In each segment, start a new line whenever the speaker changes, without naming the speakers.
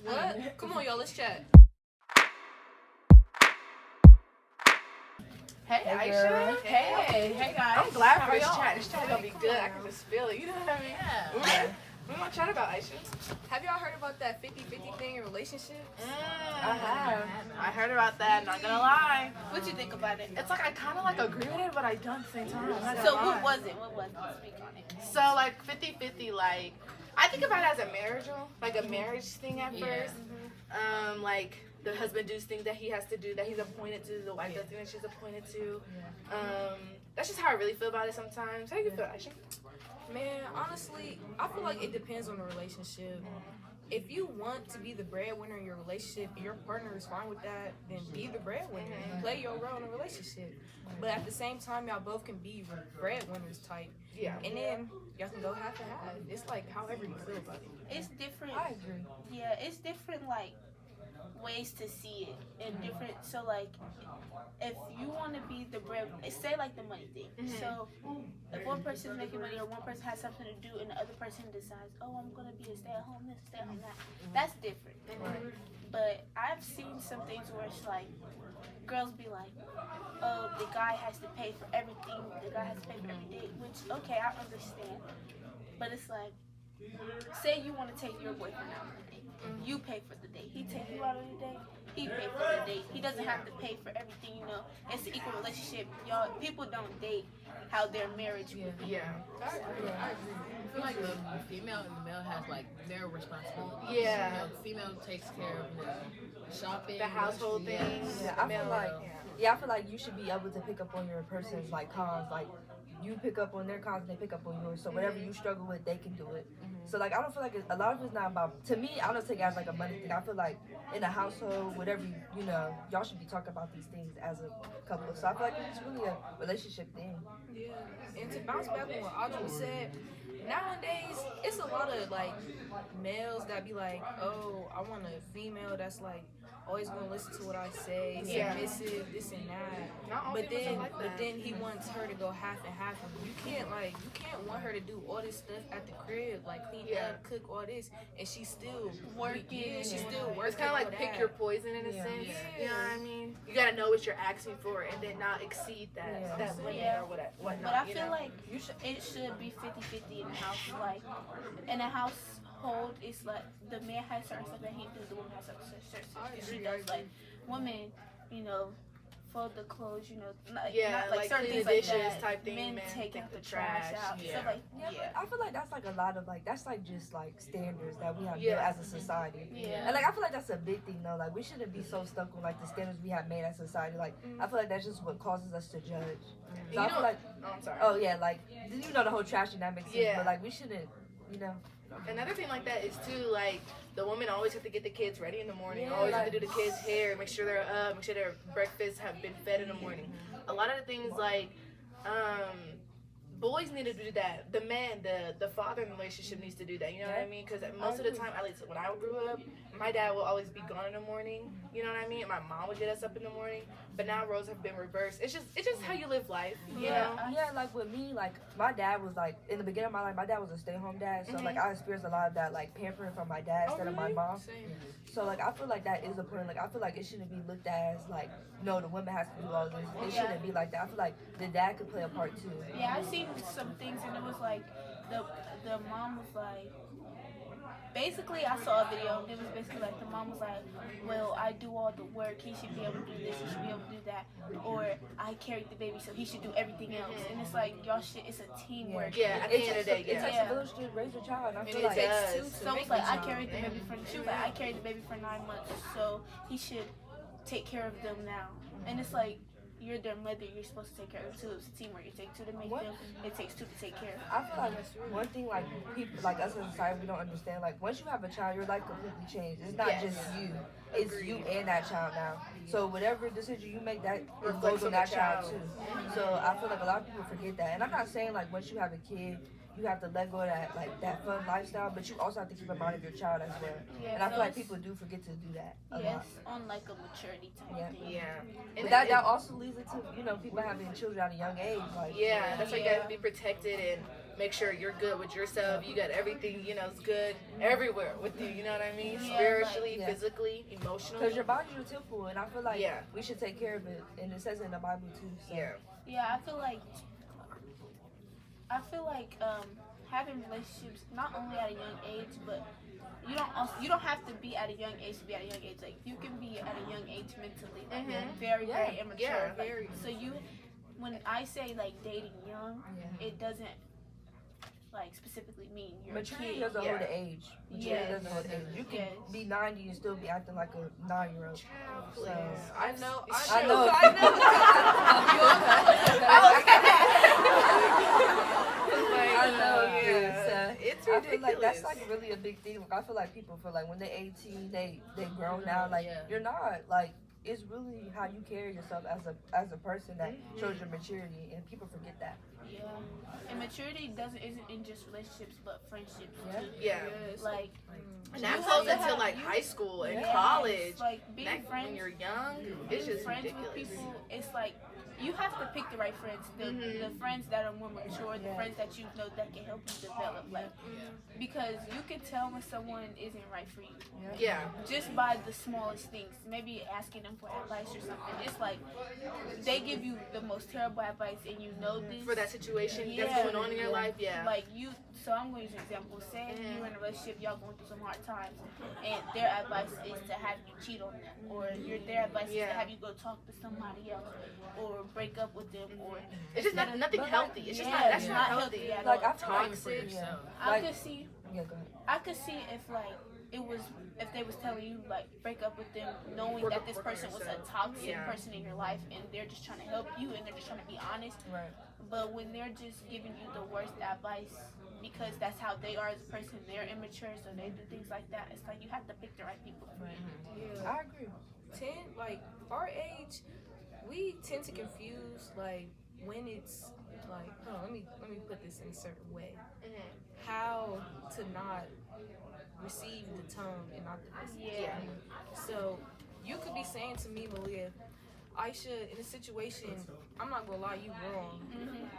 What? Come on, y'all. Let's chat.
Hey, Aisha.
Hey guys.
I'm glad
How
for this
y'all?
chat. This chat gonna be good. I can just feel it. You know what I mean?
Yeah.
We're gonna chat about Aisha.
Have y'all heard about that 50-50 thing in relationships?
I have. I heard about that. Not gonna lie.
What you think about it?
It's like I kind of like agree with it, but I don't at the same time. I'm not
So
gonna lie.
what was it? What was it? Speak on it.
So like 50-50, like I think about it as a marital, like a marriage thing at first. Like the husband does things that he has to do that he's appointed to, the wife does things that she's appointed to. That's just how I really feel about it sometimes. How do you feel, Aisha?
Man, honestly, I feel like it depends on the relationship. If you want to be the breadwinner in your relationship and your partner is fine with that, then be the breadwinner and play your role in the relationship. But at the same time, y'all both can be breadwinners type.
Yeah.
And then y'all can go half and half. It's like however you feel about it.
It's different.
I agree.
Yeah, it's different like ways to see it and different. So like, if you want to be the bread, say like the money thing. So if one person's making money or one person has something to do and the other person decides, oh, I'm gonna be a stay-at-home this, stay-at-home that, that's different. But I've seen some things where it's like girls be like, oh, the guy has to pay for everything, the guy has to pay for every date, which okay, I understand. But it's like, say you want to take your boyfriend out on a date. You pay for the date. He take you out on the date. He pay for the date. He doesn't have to pay for everything, you know. It's an equal relationship. Y'all, people don't date how their marriage would be.
Yeah.
I agree.
I feel like the female and the male has like their responsibilities.
Yeah.
You know, the female takes care of the shopping,
The household things.
Yeah, I feel like I feel like you should be able to pick up on your person's like cons, like you pick up on their cons and they pick up on yours. So whatever you struggle with, they can do it. So like I don't feel like a lot of it's not about. To me, I don't take it as like a money thing. I feel like in a household, whatever you know, y'all should be talking about these things as a couple. So I feel like it's really a relationship thing.
Yeah. And to bounce back on what Audrey said, nowadays it's a lot of like males that be like, oh, I want a female that's like always gonna listen to what I say, submissive, this and that.
Not all
But
females
then,
are like
but
that.
then he wants her to go half and half. And you can't want her to do all this stuff at the crib, like clean up, cook, all this, and she's still
Working.
Yeah, she's still working.
It's kind of like
all
pick
that.
your poison in a sense.
Yeah.
You know what I mean? You gotta know what you're asking for and then not exceed that limit
Yeah.
or whatnot.
But I
you
feel
know?
like it should be 50-50 in the house. Like in a household, it's like the man has certain stuff that he does, the woman has certain stuff that she does. Like women, you know, fold the clothes, you know, not like certain
clean
things
the
like
dishes
that.
type thing.
Men take
take
out the trash out.
Yeah.
So like,
Yeah, but I feel like that's like a lot of like that's like just like standards that we have
Yeah.
built as a society.
Yeah.
And like I feel like that's a big thing though. Like we shouldn't be so stuck on like the standards we have made as a society. Like I feel like that's just what causes us to judge. So I feel like
I'm sorry.
oh yeah, like you know the whole trash thing that makes sense.
Yeah.
But like we shouldn't, you know.
Another thing like that is too, like, the women always have to get the kids ready in the morning.
Yeah,
Always have
like-
to do the kids' hair, make sure they're up, make sure their breakfasts have been fed in the morning. A lot of the things like, boys need to do that. The man, the father in the relationship needs to do that. You know what I mean? Because most of the time, at least when I grew up, my dad will always be gone in the morning. You know what I mean? And my mom would get us up in the morning. But now roles have been reversed. It's just how you live life. You know?
Yeah, like with me, like my dad was like in the beginning of my life, my dad was a stay-home dad, so like I experienced a lot of that like pampering from my dad instead of my mom. So like I feel like that is important. Like I feel like it shouldn't be looked at as like no, the woman has to do all this. It shouldn't be like that. I feel like the dad could play a part too.
yeah, I've seen some things and it was like the mom was like. Basically, I saw a video and it was basically like the mom was like, well, I do all the work, he should be able to do this, he should be able to do that, or I carried the baby so he should do everything else. And it's like, y'all shit, it's a teamwork.
Yeah, at the end of the day,
It takes
Yeah.
a village to raise a child, and I feel
it
like
does.
So it's like I carried the baby for she was like I carried the baby for 9 months, so he should take care of them now. And it's like you're their mother, you're supposed to take care of them too. It's a teamwork. You take two to make them. It takes two to take care of them.
I feel like one thing like people like us as a society we don't understand. Like once you have a child, your life completely changed. It's not just you; it's you and that child now. So whatever decision you make, that it goes on that child too. So I feel like a lot of people forget that. And I'm not saying like once you have a kid, you have to let go of that like that fun lifestyle, but you also have to keep in mind of your child as well.
Yeah,
And I feel
so
like
it's-
people do forget to do that a
Yes,
lot.
on like a maturity type
Yeah.
thing.
Yeah.
But that also leads into people having children at a young age. Like
Yeah, that's why you gotta be protected and make sure you're good with yourself. You got everything, you know, is good everywhere with you. You know what I mean?
Yeah,
Spiritually,
like-
physically, emotionally.
Because your body's your temple, and I feel like
Yeah.
we should take care of it, and it says it in the Bible too. So.
Yeah.
Yeah, I feel like having relationships not only at a young age, but you don't have to be at a young age to be at a young age. Like you can be at a young age mentally, like, very very immature.
Yeah,
Like,
very.
so when I say like dating young, it doesn't like specifically mean you're
Maturity
a kid.
doesn't hold an age. Maturity
Yes.
doesn't hold an age. You can
Yes.
be 90 and still be acting like a 9-year-old.
Please.
I know.
I know. I know.
Yeah.
It's,
It's
I
ridiculous.
feel like that's like really a big thing. Like I feel like people feel like when they're 18, they grown now. Like
Yeah.
you're not. Like it's really how you carry yourself as a person that shows your maturity, and people forget that.
Yeah, and maturity isn't in just relationships, but friendships.
Yeah.
Too.
Yeah.
Like
And
you
that
have
goes
to
into
have-
like high school and
yes,
college.
like being
That,
friends.
when you're young, it's
Being
just
friends
ridiculous.
with people, it's like you have to pick the right friends. The friends that are more mature, the friends that you know that can help you develop. Like because you can tell when someone isn't right for you
Yeah.
just by the smallest things. Maybe asking them for advice or something. It's like they give you the most terrible advice, and you know this
For that situation
Yeah.
that's going on in your life, yeah.
Like you, so I'm going to use an example. Say you're in a relationship, y'all going through some hard times, and their advice is to have you cheat on them, or their advice is
Yeah.
to have you go talk to somebody else, or break up with them, or
It's just nothing
But, like,
healthy. It's just
yeah,
not, that's
it's
not
not
healthy.
healthy at
Like
all.
I feel like
For yourself.
I
like-
could see,
yeah, go ahead.
I could see if like it was if they was telling you like break up with them, knowing
Work-
that this
work on
person was a
yourself.
toxic
Yeah.
person in your life, and they're just trying to help you, and they're just trying to be honest.
Right.
But when they're just giving you the worst advice because that's how they are as a person, they're immature, so they do things like that. It's like you have to pick the right people.
Yeah.
I agree.
Like our age, we tend to confuse like when it's like, hold on, let me put this in a certain way. How to not receive the tone and not the message.
Yeah.
So you could be saying to me, Malia, Aisha, in a situation, I'm not gonna lie, you wrong.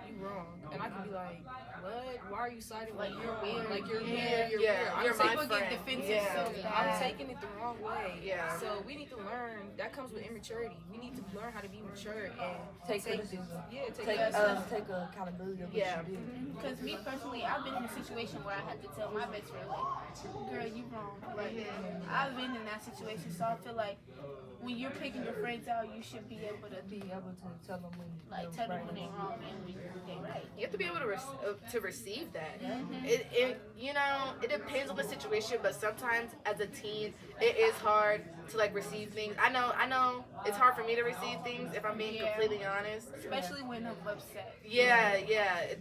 You wrong. And I can be like, what? Why are you siding with me?
you're weird.
Like you're
Yeah.
weird. You're
Yeah.
weird.
You're
I'm
my
taking
friend.
it defensive.
Yeah.
So I'm taking it the wrong way.
Yeah.
So we need to learn. That comes with immaturity. We need to learn how to be mature and
Take criticism.
Yeah, take
Take
criticism.
take accountability of what
Yeah.
you do.
Because me personally, I've been in a situation where I had to tell my best friend, like, girl, you wrong. Like, I've been in that situation, so I feel like when you're picking your friends out, you should be able to
Be able to tell them when
like
they're
tell them
right.
when they're wrong and when they're right.
You have to be able to receive that. It you know, it depends on the situation, but sometimes as a teen, it is hard to like receive things. I know it's hard for me to receive things if I'm being
Yeah.
completely honest.
Especially when I'm upset.
Yeah,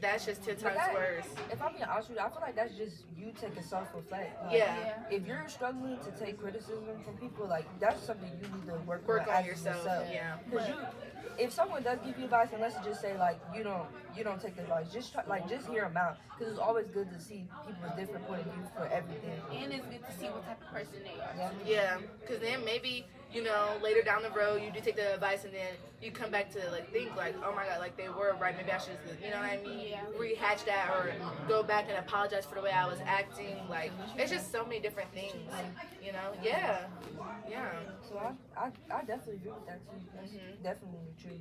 that's just 10
But
times
that-
worse.
If I'm being honest with you, I feel like that's just you taking self-reflect. Like,
Yeah.
If you're struggling to take criticism from people, like that's something you need to work
Work on
as
yourself. Yeah.
Because if someone does give you advice, and let's just say like you don't take the advice, just just hear them out. Because it's always good to see people's different point of view for everything.
And it's good to see what type of person they are.
Yeah.
Yeah, because then maybe, you know, later down the road, you do take the advice and then you come back to, like, think, like, oh my God, like, they were right, maybe I should, you know what I mean?
Yeah.
Rehatch that or go back and apologize for the way I was acting. Like, it's just so many different things, you know? Yeah.
So I definitely agree with that too. That's definitely true.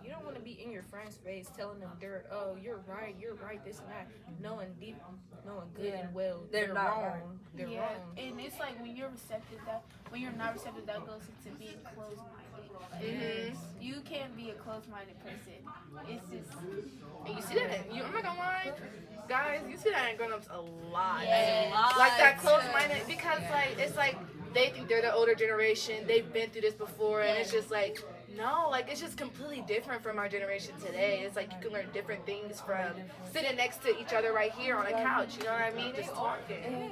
You don't want to be in your friend's face telling them you're right, this and that. Knowing good and well
They're not
wrong.
right.
They're
Yeah,
wrong.
and it's like when you're receptive, when you're not receptive, that goes into being closed-minded. Like, you can't be a closed-minded person. It's just
And you see that, I'm not gonna lie, guys, you see that in grown-ups a lot.
Yeah.
Like that close-minded, because like, it's like, they think they're the older generation, they've been through this before, and it's just like, no, like it's just completely different from our generation today. It's like you can learn different things from sitting next to each other right here on a couch, you know what I mean? Just talking.
Yeah,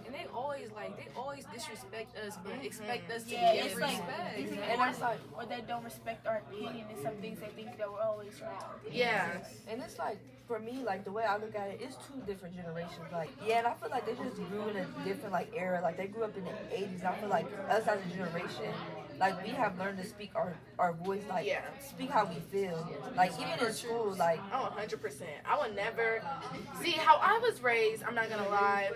and and they always disrespect us, but expect us to
Yeah,
give
it's like-
respect.
And it's like,
Or they don't respect our opinion and some things they think that we're always wrong.
Yeah.
and it's like, for me, like, the way I look at it, it's two different generations. Like, yeah, and I feel like they just grew in a different, like, era. Like, they grew up in the 80s, and I feel like us as a generation, like, we have learned to speak our voice, like,
Yeah.
speak how we feel. Like, even in school, like,
Oh, 100%. I would never see how I was raised. I'm not gonna lie.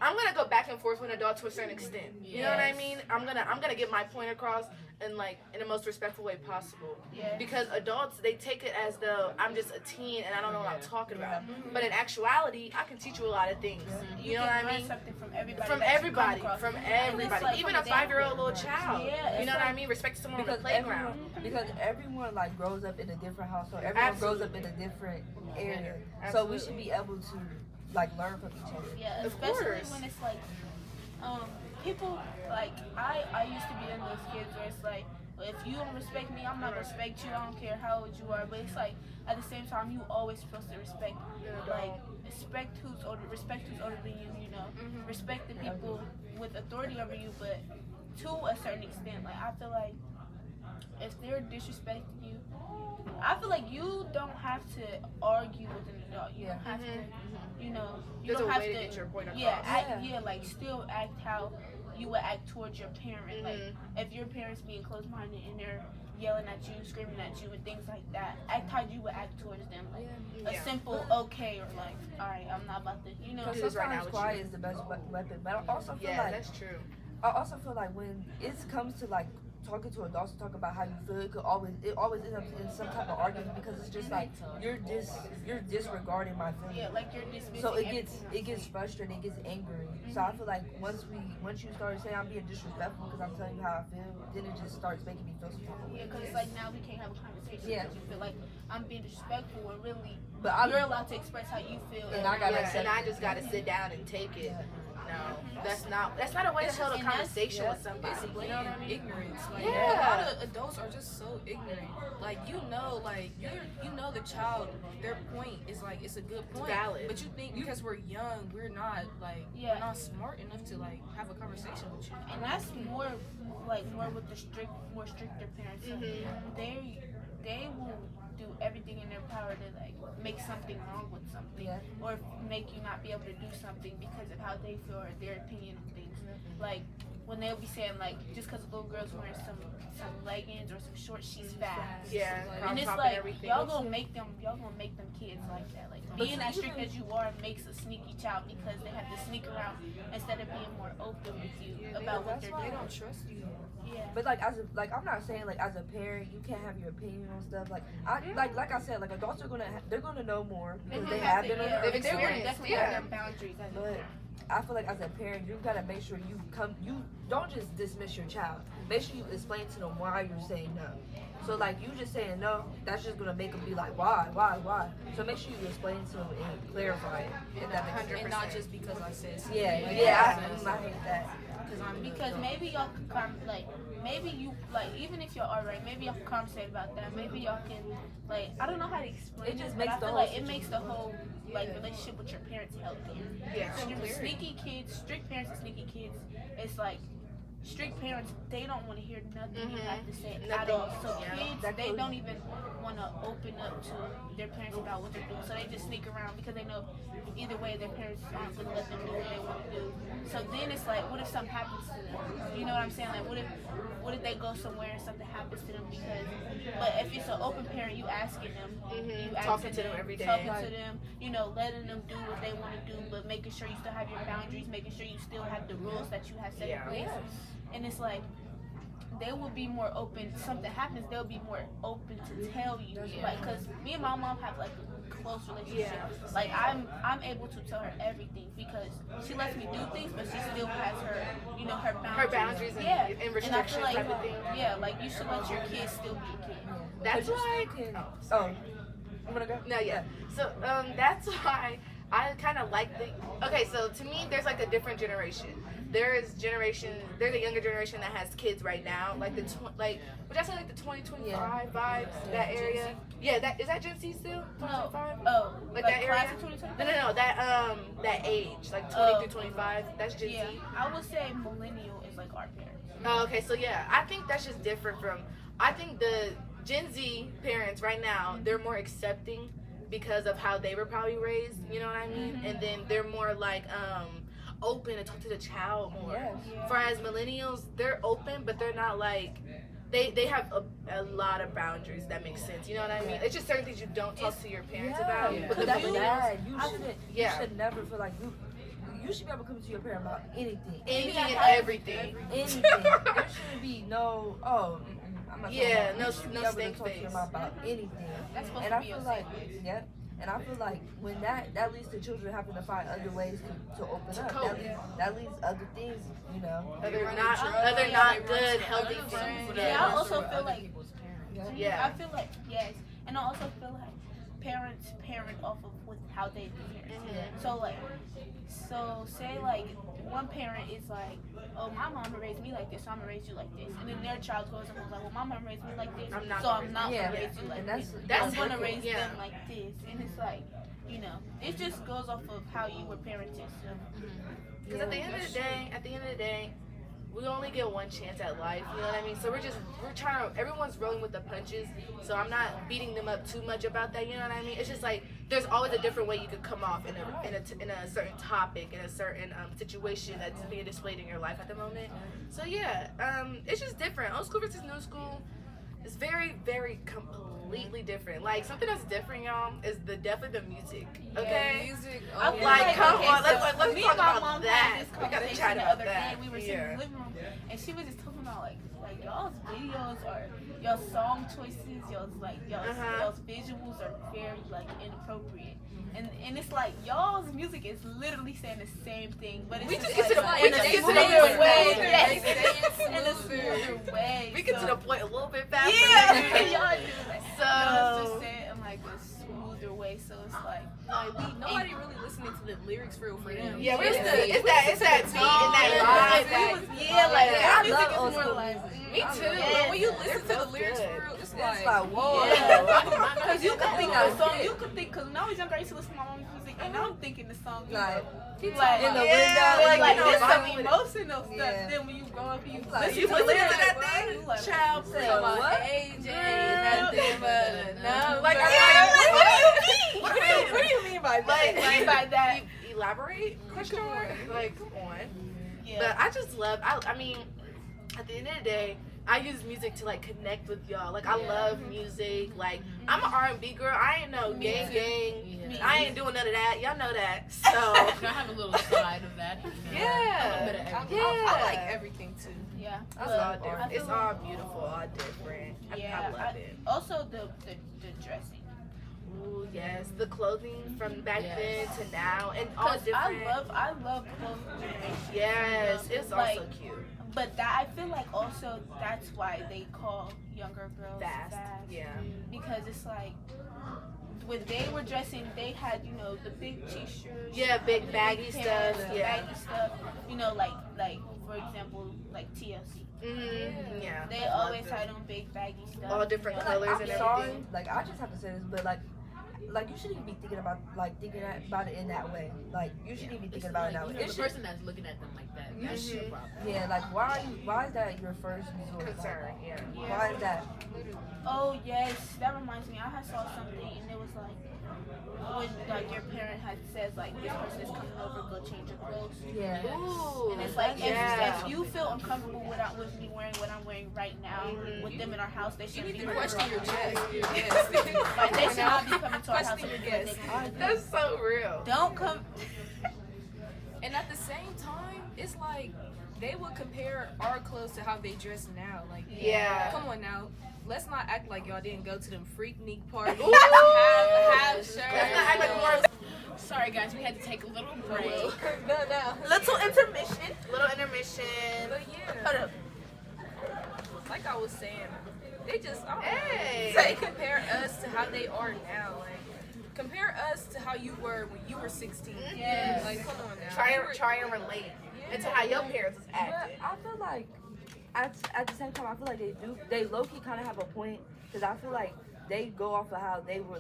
I'm gonna go back and forth with an adult to a certain extent. You know what I mean? I'm gonna get my point across in the most respectful way possible.
Yeah.
Because adults, they take it as though I'm just a teen and I don't know what I'm talking about. But in actuality, I can teach you a lot of things. You know what I
can learn
mean?
something from everybody.
From
that you come
everybody,
across.
from
And it's
everybody,
like
even
from
a
the
5-year-old little child.
Yeah,
You
it's
know what I
like-
mean? Respect someone on the
because
playground.
everyone like grows up in a different household. Everyone grows up in a different area. So we should be able to like learn from each other.
Yeah,
Of
especially
course.
when it's like, people like I used to be in those kids where it's like, well, if you don't respect me, I'm not gonna respect you. I don't care how old you are. But it's like at the same time, you always supposed to respect, like respect who's older than you. You know, respect the people with authority over you, but to a certain extent. Like I feel like if they're disrespecting you, I feel like you don't have to argue with an adult. You don't have to, you know, you
There's
don't
a
have
way to
to.
get your point across.
Yeah, like still act how you would act towards your parent. Like if your parents being closed-minded and they're yelling at you, screaming at you, and things like that, act how you would act towards them. Like
Yeah.
a simple okay, or like, all right, I'm not about to, you know.
Because
Do this right now
sometimes
with
quiet
you.
is the best weapon. But I also feel
Yeah,
like
that's true.
when it comes to like talking to adults to talk about how you feel, it always ends up in some type of argument because it's just like you're disregarding my feelings.
Yeah, like you're dismissing.
So
everything I'm
it gets
saying.
frustrating, it gets angry. So I feel like once you start saying I'm being disrespectful because I'm telling you how I feel, then it just starts making me feel some type of way.
Yeah, because it's like now we can't have a conversation.
Yeah.
Because you feel like I'm being disrespectful, and really,
But
you're allowed to express how you feel.
And I gotta
Yeah,
accept
and I
it.
just gotta sit down and take it.
Yeah.
No, that's not a way to
It's
hold a
just- and that's-
conversation with
It's
somebody. You know what I
blatant
mean?
ignorance. Like
Yeah.
a lot of adults are just so ignorant. Like you know the child, their point is like it's a good point.
Valid.
But you think because we're young, we're not we're not smart enough to like have a conversation with you.
And that's more with the more stricter parents. So they will do everything in their power to like make something wrong with something,
Yeah.
or make you not be able to do something because of how they feel or their opinion on things. Like when they'll be saying like just because a little girl's wearing some leggings or some shorts, she's fat.
Yeah,
And it's
crop top
like
everything.
y'all gonna make them kids like that. Like being as strict as you are makes a sneaky child because they have to sneak around instead of being more open with you about what they're
They
doing.
don't trust you.
Yeah.
But like I'm not saying like as a parent you can't have your opinion on stuff. Like like I said, like adults are they're gonna know more because they have been
yeah,
around.
They've
they're gonna
experienced,
definitely
yeah.
have their boundaries.
But I feel like as a parent, you gotta make sure you don't just dismiss your child. Make sure you explain to them why you're saying no. So like you just saying no, that's just gonna make them be like, why? So make sure you explain to them and clarify it. If that makes sense.
And not just because I said so.
Yeah,
Like,
I hate that.
Because maybe y'all can come maybe you even if y'all are right, maybe y'all can conversate about that. Maybe y'all can I don't know how to explain
It just
but
makes
I
the
feel
whole
like it makes the whole relationship with your parents healthier.
Yeah.
Sneaky kids, strict parents and sneaky kids, it's like strict parents, they don't want to hear nothing you have to say at all. So kids, they don't even want to open up to their parents about what they're doing. So they just sneak around because they know either way their parents aren't going to let them do what they want to do. So then it's like, what if something happens to them? You know what I'm saying? Like, what if they go somewhere and something happens to them? But if it's an open parent, you asking them, you
Talking to them every day.
talking to them, letting them do what they want to do, but making sure you still have your boundaries, making sure you still have the rules that you have set in place. And it's like they will be more open. Something happens, they'll be more open to tell you. Like, cause me and my mom have like a close relationship.
Yeah.
Like I'm able to tell her everything because she lets me do things, but she still has her, her boundaries.
Her boundaries and,
yeah.
and
And I
restrictions
feel like,
type of thing.
yeah, like you should let your kids still be a kid.
That's why.
I'm gonna go.
No, yeah. So that's why I kind of like the. Okay, so to me, there's like a different generation. there's a younger generation that has kids right now, like would I say like the 2025 vibes, that area? Yeah, is that Gen Z still? 2025?
Oh,
Like that area?
class of 2025?
No, that age, like 20 through 25, that's Gen
Yeah,
Z.
I would say millennial is like our parents.
Oh, okay, so yeah, I think that's just different from, I think the Gen Z parents right now, they're more accepting because of how they were probably raised, you know what I mean? And then they're more like open to talk to the child more.
Yes.
Whereas millennials, they're open, but they're not like, they have a lot of boundaries that make sense, you know what I mean? It's just certain things you don't talk to your parents about.
Yeah.
But the
That's
millennials,
bad. You
Yeah.
should never feel like you should be able to come to your parent about anything.
anything and everything.
Anything. There shouldn't be no, I'm not
Yeah,
talking about,
no
you should be able to
stank
talk to
face.
them about anything.
That's supposed
And
to
I
be
feel
your
like,
safe
yeah, and I feel like when that leads to children having to find other ways to open up.
cope.
That leads other things, you know.
Other
running
not,
drugs,
other
they
not
run
good,
to
healthy
other
friends.
friends.
Yeah, I also feel like
Yeah.
I feel like yes, and I also feel like parents parent off of with how they parent. So say like one parent is like, oh, my mom raised me like this, so I'm gonna raise you like this, and then their child goes and goes like, well, my mom raised me like this,
I'm not
so
gonna
I'm not
raise-
gonna
Yeah.
raise you like
And
this.
that's
I'm gonna
different,
raise
yeah.
them like this, and it's like, you know, it just goes off of how you were parented. So.
Because at the end of the day, we only get one chance at life, you know what I mean? So we're trying to, everyone's rolling with the punches, so I'm not beating them up too much about that, you know what I mean? It's just like, there's always a different way you could come off in a certain topic, in a certain situation that's being displayed in your life at the moment. So yeah, it's just different. Old school versus new school is very, very completely different. Like, something that's different, y'all, is definitely the music, okay?
Music.
I
Oh,
feel
yeah.
Like, come
okay,
on,
so
let's
me
talk
and my
about
mom
that.
had this
We gotta
conversation
chat
the
about
other
that.
day. We were sitting in
Yeah.
the living room, and she was just talking about like y'all's videos or y'all song choices, y'all's visuals are very like inappropriate. And it's like y'all's music is literally saying the same thing, but it's
We
just
just get to the
like,
point.
in a
We just get to
smoother
the
way.
point.
Yes.
They say it's
In a
smoother.
smoother way.
We get to
so-
the point a little bit faster.
Yeah,
maybe.
y'all do that.
So-
Y'all just say it in like a smoother way, so it's like
Nobody really listening to the lyrics for them.
Yeah,
It's
it's that beat and that vibe.
yeah, like
Yeah,
that
I
music
love
is
old
more
school
like.
music.
Me
I
too.
love it.
But when you
They're
listen to the
so
lyrics
good.
for real, it's
It's
like,
like, whoa.
Because you could think
Yeah.
of a song, you could think, because when I was younger, I used to listen to my mom's music, and I'm thinking the song, you
Like,
know,
like in the
Yeah,
window,
like,
you know,
this
vibing
some
with it.
emotional stuff.
Yeah.
Then when you grow up, you
Like,
listen
You
to
listen to
lyrics,
that
bro,
thing?
you like,
Child,
Say
talking about
what?
AJ, nothing but a number.
Like,
what do you mean?
What do you mean by that?
Like, by that.
Elaborate? Question mark? Like, come on.
Yeah.
But I just love. I mean, at the end of the day, I use music to like connect with y'all. Like, I love music. Like, I'm an R&B girl. I ain't no gang.
Yeah.
I ain't doing none of that. Y'all know that. So.
I have a little side of that. You know.
Yeah.
A little bit of everything.
Yeah.
I like everything too.
Yeah.
It's
But
all
I
different.
feel
It's
like-
all beautiful, all different. I love it.
Also, the dressing.
Ooh, yes. The clothing from back
Yes.
then to now, and all
Because
different.
I love clothes generation.
Yes, it's
Like,
also cute.
But that I feel like also that's why they call younger girls
Fast.
fast.
Yeah.
Because it's like when they were dressing, they had, you know, the big t-shirts.
Yeah, big
the
baggy
pants,
stuff,
the
yeah.
baggy stuff. You know, like for example, like TLC.
Mm-hmm. Yeah.
They always had on big baggy stuff.
All different
you know,
colors
I'm
and
sorry,
everything.
like I just have to say this, but like you shouldn't be thinking about about it in that way. Like you shouldn't be thinking about it that way.
You know,
It
the
should-
person that's looking at them like that, that's your problem.
Yeah, like why is that your first resort?
Concern, yeah.
Why is that?
Oh yes, that reminds me. I had saw something and it was like when like your parent had says like this person is coming over, go change your clothes.
Yeah.
Ooh.
And it's like
yeah.
if you feel uncomfortable with me wearing what I'm wearing right now with them in our house, they
You
shouldn't
need
be
to
coming
question
to
your
our house.
chest. Yes.
Like they should not be coming to our house.
Question your
and doing what
guests.
they want.
That's so real.
Don't come.
And at the same time, it's like they would compare our clothes to how they dress now. Like,
Yeah.
come on now. Let's not act like y'all didn't go to them Freaknik parties.
Ooh.
have shirts.
Let's not act like more
Sorry guys, we had to take a little break.
No.
Little intermission.
little intermission.
But yeah,
Hold up.
like I was saying, they just, I don't
Hey.
know. They compare us to how they are now. Like, compare us to how you were when you were 16.
Yes.
Like, come on now.
Try
We
and
were-
try and relate.
Yeah,
into how your parents was
But
acting.
I feel like at the same time, I feel like they low key kind of have a point because I feel like they go off of how they were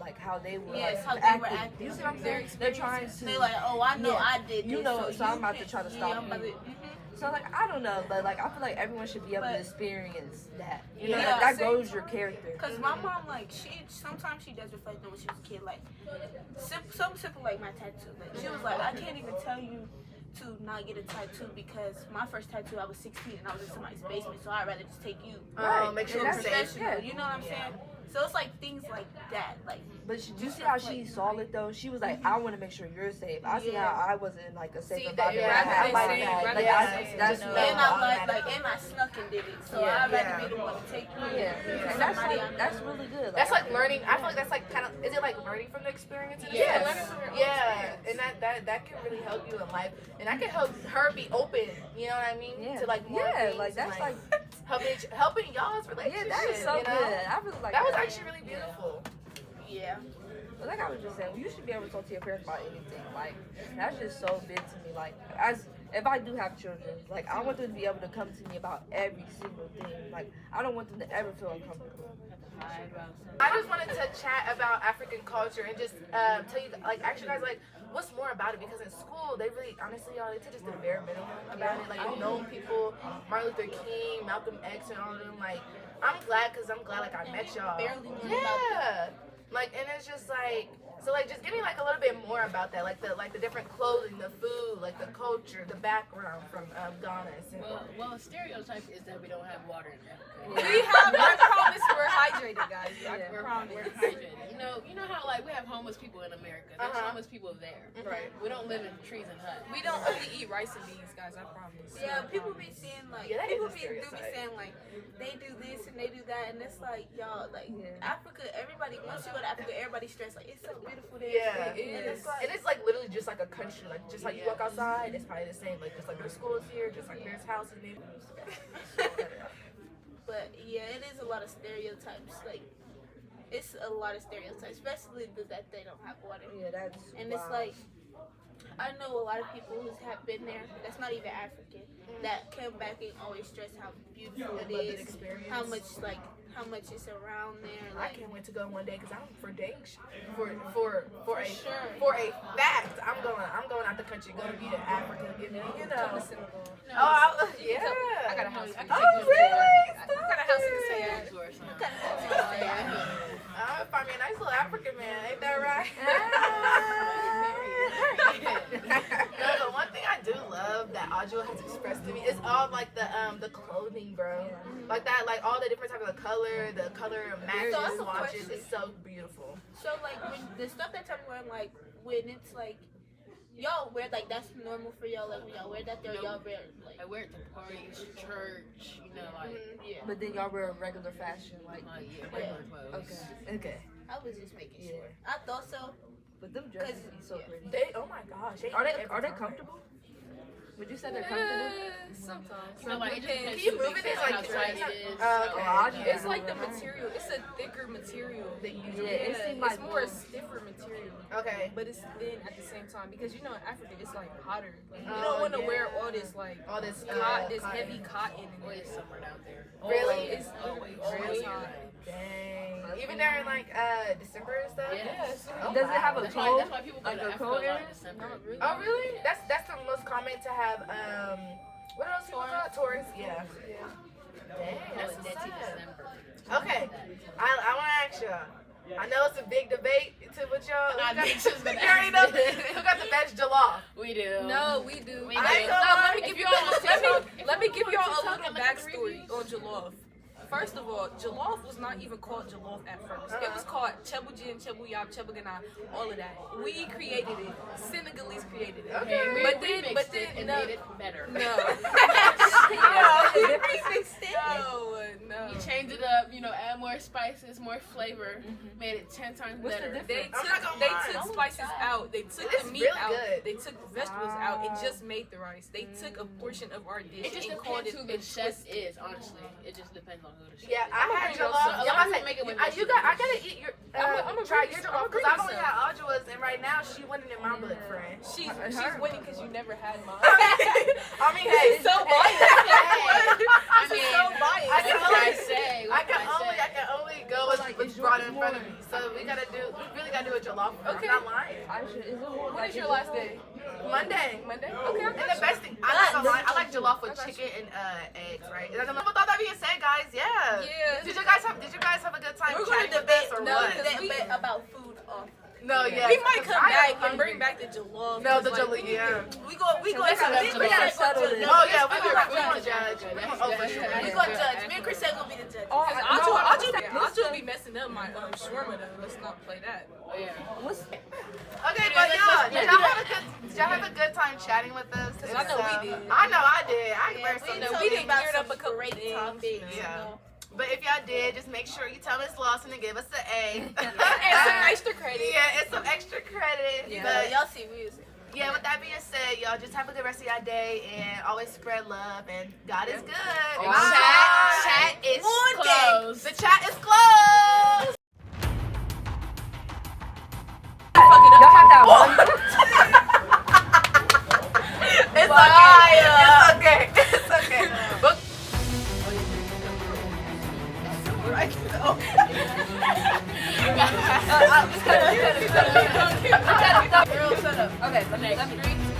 Yes, how
like,
they were
acting.
acting.
You see what I'm saying? They're trying to.
They like, oh, I know
Yeah.
I did this.
You know, so I'm about to
can't-
try to
yeah,
stop
I'm about
you.
to-
So like I don't know, but like I feel like everyone should be able to
But-
experience that. You know,
Yeah,
like, that
same.
grows your character.
Cause my mom, like, sometimes she does reflect on when she was a kid, like, something simple like my tattoo. Like, she was like, I can't even tell you to not get a tattoo because my first tattoo I was 16 and I was in somebody's basement, so I'd rather just take you
Make sure
to a
it's safe.
professional. You know what I'm saying? So it's like things like that, like.
But you see how she saw it though? She was like, I want to make sure you're safe. I see
Yeah.
how I wasn't in like a safe
See,
environment.
that-
I
yeah,
like
yeah,
that.
yeah,
Like,
yeah.
that's
Yeah.
no.
And I
automatic.
and I snuck and did it. So
Yeah.
I'd rather
Yeah.
be the one to take you.
Yeah,
than
and that's
somebody I
like
know.
that's really good.
That's like learning. I feel like that's like kind of. Is it like learning from the experience? In a
Yeah,
sense?
learning from your own
Yeah, and that can really help you in life, and that can help her be open. You know what I mean?
Yeah.
To like more
Yeah,
things
like
and,
that's like
helping y'all's
yeah,
relationship.
that is so
you know?
good. I really like
That was actually really beautiful.
Yeah.
But like I was just saying, you should be able to talk to your parents about anything. Like that's just so big to me. Like if I do have children, like I want them to be able to come to me about every single thing. Like I don't want them to ever feel uncomfortable.
I just wanted to chat about African culture and just tell you, like, ask you guys, like, what's more about it? Because in school, they really, honestly, y'all, they teach us the bare minimum about it. Like, you've known people, Martin Luther King, Malcolm X, and all of them. Like, I'm glad, like, I met y'all.
Barely knew about
Yeah. Like, and it's just like, so like, just give me like a little bit more about that, like the different clothing, the food, like the culture, the background from Ghana. And
Well, a stereotype is that we don't have water in Africa.
We have, I promise we're hydrated, guys. I
Yeah.
promise.
We're hydrated. You know how like we have homeless people in America. There's
Uh-huh.
homeless people there.
Right.
We don't live in trees and huts.
We don't only eat rice and beans, guys. I promise.
Yeah, people be saying like
Yeah, that
people
is a
do be
stereotype.
saying like they do this and they do that, and it's like y'all like
Yeah.
Africa. Everybody once you go to Africa, everybody's stressed like it's so beautiful there.
Yeah,
and it's like
and it's like literally just like a country, like just like you walk outside, it's probably the same. Like just like there's schools here, just like there's houses, neighborhoods.
but yeah, it is a lot of stereotypes. Like it's a lot of stereotypes, especially that they don't have water.
Yeah, that's
And it's like I know a lot of people who have been there that's not even African that come back and always stress how beautiful it
Love that
is,
experience.
how much is around there.
I
Like
can't wait to go one day because I'm for dang for a
sure.
for a fact I'm going out the country, going to be to Africa, you know.
Come to Senegal.
Yeah.
I got a house.
I can
Oh,
take you
really?
I got a house in Kasaya.
to or something.
Find me a nice little African man, ain't that right? No, the one thing I do love that Audra has expressed to me is all like the clothing, bro. Like that, like all the different types of color, the color matches,
So that's a
watches.
question.
It's so beautiful.
So like when the stuff that y'all wearing, like when it's like y'all wear like that's normal for y'all, like when y'all wear that, or y'all wear like
I wear it to parties, church, you know, like
yeah.
But then y'all wear regular fashion, like
yeah, regular clothes.
okay.
I was just making
Yeah.
sure. I thought so.
But them dresses be so pretty.
Oh my gosh,
Are they
every time.
comfortable? Would you say they're comfortable?
Sometimes.
You know, like it just depends
Can you
who
move it?
makes
It's like
how tight it is.
okay.
Yeah.
It's like the material. It's a thicker material than usual.
Yeah, it seems like
it's more stiffer material.
Okay.
But it's thin at the same time because you know in Africa it's like hotter. Like, you
Oh,
don't want to
yeah.
wear all this like
All this
this
cotton.
heavy cotton.
Always summer down there.
Really?
It's
Always.
always
Really?
hot.
Dang. Even during like December and stuff.
Yes.
Oh,
Does it have a
That's
cold?
why people go
Like
to
a
Africa
cold
a lot
area?
in December.
Not really.
Oh really? That's the most common to have. What else people call it? Taurus. Yeah. Dang, that's
That's
what's up.
December.
Okay, I want to ask y'all. I know it's a big debate with y'all.
I knew she was
You
gonna
already know
ask me.
who got the best jollof.
We do.
No, we do.
We
I
do.
ain't gonna
No,
lie.
let me give
If
y'all
you want TikTok-
let me give y'all a
TikTok
little
and look at the
backstory
reviews.
on jollof. First of all, jollof was not even called jollof at first. It was called chebujin, chebuyab, chebugana, all of that. We created it. Senegalese created it.
Okay.
We
But
remixed
then
it and
no.
made it better.
No.
We remixed it.
No, no.
You change it up, you know, add more spices, more flavor, made it 10 times
What's the
better.
They
I'm not gonna
took
lie.
spices out. They took
It's
the meat
really
out.
good.
They took the vegetables out and just made the rice. They took a portion of our dish
It just
and called
depends
it
who the chef
twist.
is, honestly. It just depends on who the chef
Yeah,
is.
I had
bring
jollof.
those- a lot of
I
people make it with
you got. I
vegetables.
gotta eat your.
I'ma
try
bring
your
some.
jollof
I'ma
because
bring
I've only
some.
had Audrey's, and right now she winning in my book, friend.
She's winning because you never had mine.
I mean, hey,
She's so biased.
I
She's
mean,
so biased.
I can
what can I
only-
say?
I
What
can
can I
only
say?
go with what's brought in front of me. So we really gotta do a jollof.
Okay.
I'm not lying.
When is your last day?
Monday.
Monday? Okay, I'm
And the best thing, I'm not gonna lie, I like jollof with chicken and eggs, right? And with all that being said, guys, yeah.
Yeah.
Did you guys have a good time
We're gonna
chatting with us or
debate. No,
what?
debate about food off.
No, yeah.
We might come
I am
back and
hungry.
bring back the jollof.
No, the
'cause, like,
jollof, yeah.
We gotta
We gotta settle this.
No,
Oh yeah, we
other
gonna
food
judge.
judge.
We gonna oh, for sure.
we gonna judge. Me and Chris gonna be the judge.
I'll be messing up my shawarma though. Let's not play that.
Oh, yeah.
Okay, but y'all, did y'all have a good time chatting with us?
Cause I know we did.
I know I did. I learned
we
something.
did
about
cleared up
some
a couple
great
things.
topics.
Yeah. But if y'all did, just make sure you tell Miss Lawson to give us an A.
And some extra credit.
Yeah, it's some extra credit.
Yeah.
But
Y'all see music.
yeah, with that being said, y'all just have a good rest of your day and always spread love and God is good.
And
Bye.
chat is
The
closed.
chat is closed.
Y'all have that one.
It's okay. It's okay. But
Okay, let me